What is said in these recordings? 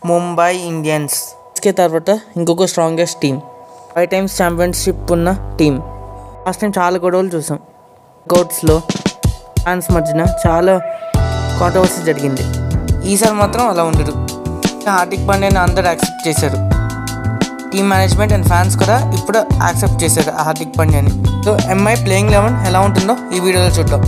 Mumbai Indians తర్వాత ఇంకొక strongest team 5 times championship ఉన్న టీం. లాస్ట్ టైం చాలా గొడవలు చూసాం. కోర్ట్స్లో ఫ్యాన్స్ మధ్యన చాలా కాంట్రవర్సీ జరిగింది. ఈసారి మాత్రం అలా ఉండదు. హార్దిక్ పాండ్యాని అందరూ యాక్సెప్ట్ చేశారు. టీమ్ మేనేజ్మెంట్ అండ్ ఫ్యాన్స్ కూడా ఇప్పుడు యాక్సెప్ట్ చేశారు హార్దిక్ పాండ్యాని. సో ఎంఐ ప్లేయింగ్ 11 ఎలా ఉంటుందో ఈ వీడియోలో చూద్దాం.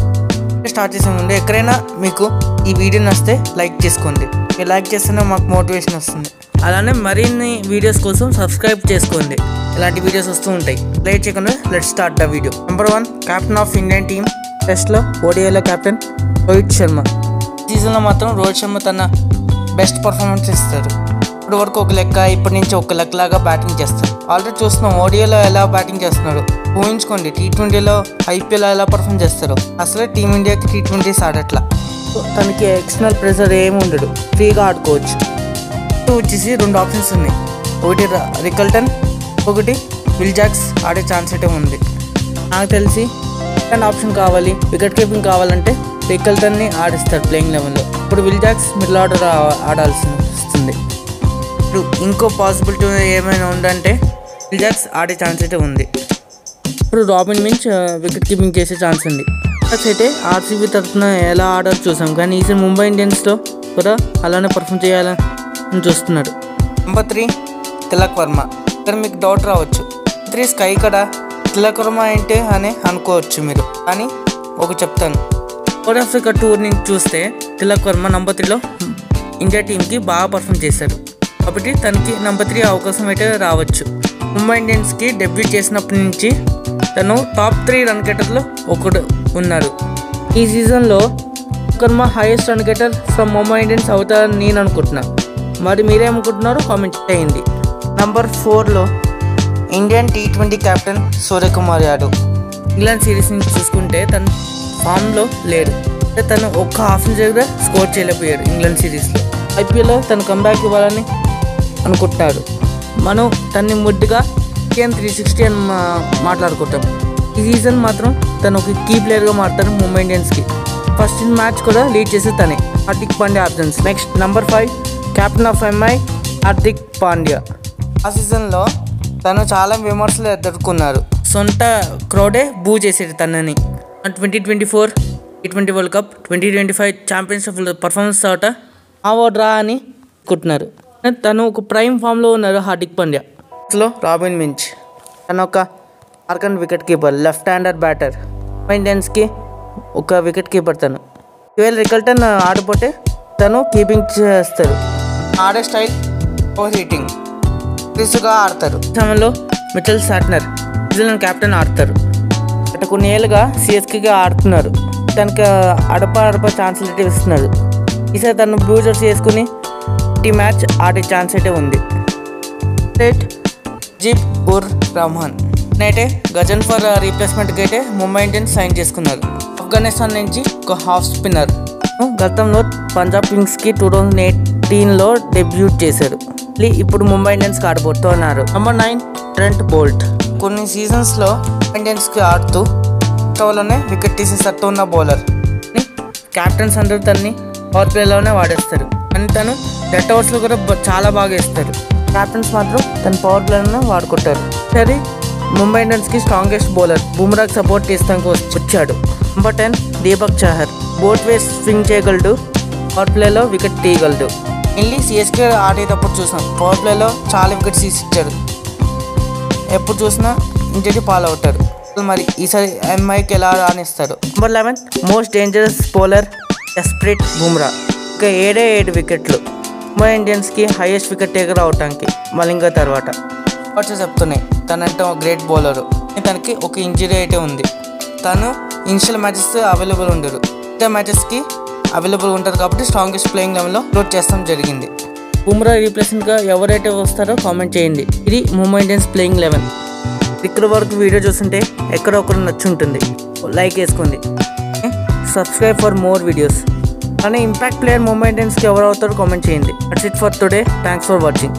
స్టార్ట్ చేసే ముందు ఎక్కడైనా మీకు ఈ వీడియో నచ్చితే లైక్ చేసుకోండి. మీరు లైక్ చేస్తేనే మాకు మోటివేషన్ వస్తుంది. అలానే మరిన్ని వీడియోస్ కోసం సబ్స్క్రైబ్ చేసుకోండి. ఇలాంటి వీడియోస్ వస్తూ ఉంటాయి. లేట్ చేయకుండా let's start the video. Number 1 captain of Indian team. టెస్ట్లో ఓడిఐలో కెప్టెన్ రోహిత్ శర్మ. సీజన్లో మాత్రం రోహిత్ శర్మ తన బెస్ట్ పర్ఫార్మెన్స్ ఇస్తారు. ఇప్పుడు వరకు ఒక లెక్క, ఇప్పటి నుంచి ఒక లెక్క లాగా బ్యాటింగ్ చేస్తారు. ఆల్రెడీ చూస్తున్నాం ఓడిఐలో ఎలా బ్యాటింగ్ చేస్తున్నారు. ఊహించుకోండి T20లో IPL ఎలా పర్ఫామ్ చేస్తారు. అసలే టీమిండియాకి T20s ఆడట్లా. తనకి ఎక్స్టర్నల్ ప్రెషర్ ఏమి ఉండడు, ఫ్రీగా ఆడుకోవచ్చు. వచ్చేసి 2 ఆప్షన్స్ ఉన్నాయి. ఒకటి రికల్టన్, ఒకటి విల్ జాక్స్ ఆడే ఛాన్స్ అయితే ఉంది. నాకు తెలిసి సెకండ్ ఆప్షన్ కావాలి, వికెట్ కీపింగ్ కావాలంటే రికల్టన్ని ఆడిస్తారు ప్లేయింగ్ 11లో. ఇప్పుడు విల్ జాక్స్ మిడిల్ ఆర్డర్ ఆడాల్సి వస్తుంది. ఇప్పుడు ఇంకో పాసిబిలిటీ ఏమైనా ఉందంటే విల్ జాక్స్ ఆడే ఛాన్స్ అయితే ఉంది. ఇప్పుడు రాబిన్ మించ్ వికెట్ కీపింగ్ చేసే ఛాన్స్ ఉంది. అయితే ఆర్సీబీ తరఫున ఎలా ఆడాలో చూసాం, కానీ ఈసారి ముంబై ఇండియన్స్లో కూడా అలానే పర్ఫామ్ చేయాలని చూస్తున్నారు. నెంబర్ 3 తిలక్ వర్మ. ఇక్కడ మీకు డౌట్ రావచ్చు, 3 స్కై కదా తిలక్ వర్మ ఏంటి అని అనుకోవచ్చు మీరు. కానీ ఒక చెప్తాను, సౌత్ ఆఫ్రికా టూర్ నుంచి చూస్తే తిలక్ వర్మ నెంబర్ 3లో ఇండియా టీంకి బాగా పర్ఫామ్ చేశారు. కాబట్టి తనకి నెంబర్ 3 అవకాశం అయితే రావచ్చు. ముంబై ఇండియన్స్కి డెబ్యూట్ చేసినప్పటి నుంచి తను టాప్ 3 రన్ గెటర్లో ఒకడు ఉన్నారు. ఈ సీజన్లో Varma highest run getter from Mumbai Indians అవుతారని నేను అనుకుంటున్నా. మరి మీరేమనుకుంటున్నారో కామెంట్ చేయండి. నెంబర్ 4లో Indian T20 captain Suryakumar Yadav. England series నుంచి చూసుకుంటే తను ఫామ్లో లేడు. తను ఒక్క హాఫ్ సెంచరీ కూడా స్కోర్ చేయలేకపోయాడు ఇంగ్లాండ్ సిరీస్లో. IPLలో తను కంబ్యాక్ ఇవ్వాలని అనుకుంటున్నాడు. మనం తన్ని ముద్దుగా KM360 అని మాట్లాడుకుంటాం. ఈ సీజన్ మాత్రం తను ఒక కీ ప్లేయర్గా మారుతాడు ముంబై ఇండియన్స్కి. ఫస్ట్ మ్యాచ్ కూడా లీడ్ చేసే తనే. Hardik Pandya options. Next number 5 captain of MI Hardik Pandya. ఆ సీజన్లో తను చాలా విమర్శలు ఎదుర్కొన్నారు. సొంత క్రౌడే బూ చేసేది తనని. 2024 T20 world cup, 2025 championship performance తర్వాత డ్రా అని అనుకుంటున్నారు. తను ఒక ప్రైమ్ ఫామ్లో ఉన్నారు హార్దిక్ పాండ్యా. లో రాబిన్ మించ్ తను ఒక ఆర్కన్ wicket keeper, left hander batter. Mumbai ఇండియన్స్కి ఒక వికెట్ కీపర్ తను. ఈవేళ రికల్టన్ ఆడిపోతే తను కీపింగ్ చేస్తారు. ఆడే స్టైల్ ఓవర్ హీటింగ్, క్రిస్గా ఆడతారు. సమయంలో మిచెల్ సాట్నర్ న్యూజిలాండ్ కెప్టెన్ ఆడతారు. అటు కొన్ని ఏళ్ళుగా CSKగా ఆడుతున్నారు. తనకి అడప ఛాన్సులు అయితే ఇస్తున్నారు. ఈసారి తను బ్లూ జెర్సీ వేసుకుని మ్యాచ్ ఆడే ఛాన్స్ అయితే ఉంది. Mujeeb-ur-Rahman అయితే గజన్ఫర్ రీప్లేస్మెంట్కి అయితే ముంబై ఇండియన్స్ సైన్ చేసుకున్నారు. ఆఫ్ఘనిస్తాన్ నుంచి ఒక హాఫ్ స్పిన్నర్. గతంలో పంజాబ్ కింగ్స్కి 2018లో డెబ్యూట్ చేశారు. ఇప్పుడు ముంబై ఇండియన్స్కి ఆడబోతున్నారు. Number 9 Trent Boult. కొన్ని సీజన్స్లో ఇండియన్స్కి ఆడుతూ లోనే వికెట్ తీసే సత్తు ఉన్న బౌలర్. క్యాప్టెన్స్ అందరూ తనని పవర్ ప్లేలోనే వాడేస్తారు. అని తను డెడ్ ఓవర్స్లో కూడా చాలా బాగా వేస్తారు. క్యాప్టెన్స్ మాత్రం తన పవర్ ప్లేలోనే వాడుకుంటారు. సరే ముంబై ఇండియన్స్కి స్ట్రాంగెస్ట్ బౌలర్ బుమ్రాకి సపోర్ట్ చేస్తానికి వచ్చాడు. Number 10 Deepak Chahar. Both ways swing చేయగలడు, పవర్ ప్లేలో వికెట్ తీయగలడు. మెయిన్లీ CSK ఆడేటప్పుడు చూసాం పవర్ ప్లేలో చాలా వికెట్స్ తీసిచ్చారు. ఎప్పుడు చూసినా ఇంటికి ఫాలో అవుతారు. మరి ఈసారి MIకి ఎలా రాణిస్తారు. Number 11 most dangerous bowler Jasprit Bumrah. ఇంకా 7 వికెట్లు. ముంబై ఇండియన్స్కి హైయెస్ట్ వికెట్ టేకర్ అవటానికి మలింగ తర్వాత వాట్స్ చెప్తున్నాయి. తనంటే ఒక గ్రేట్ బౌలరు. తనకి ఒక ఇంజరీ అయితే ఉంది. తను ఇనిషియల్ మ్యాచెస్ అవైలబుల్ ఉండరు. మిగతా మ్యాచెస్కి అవైలబుల్ ఉంటారు. కాబట్టి స్ట్రాంగెస్ట్ ప్లేయింగ్ 11లో లోడ్ చేస్తాం జరిగింది. బుమ్రా రీప్లేస్మెంట్గా ఎవరైతే వస్తారో కామెంట్ చేయండి. ఇది ముంబై ఇండియన్స్ ప్లేయింగ్ 11. ఇక్కడ వరకు వీడియో చూస్తుంటే ఎక్కడో ఒకరు నచ్చుంటుంది. లైక్ వేసుకోండి. Subscribe for more videos. కానీ ఇంపాక్ట్ ప్లేయర్ ముంబై ఇండియన్స్కి ఎవరు అవుతారో కామెంట్ చేయండి. That's it for today. Thanks for watching.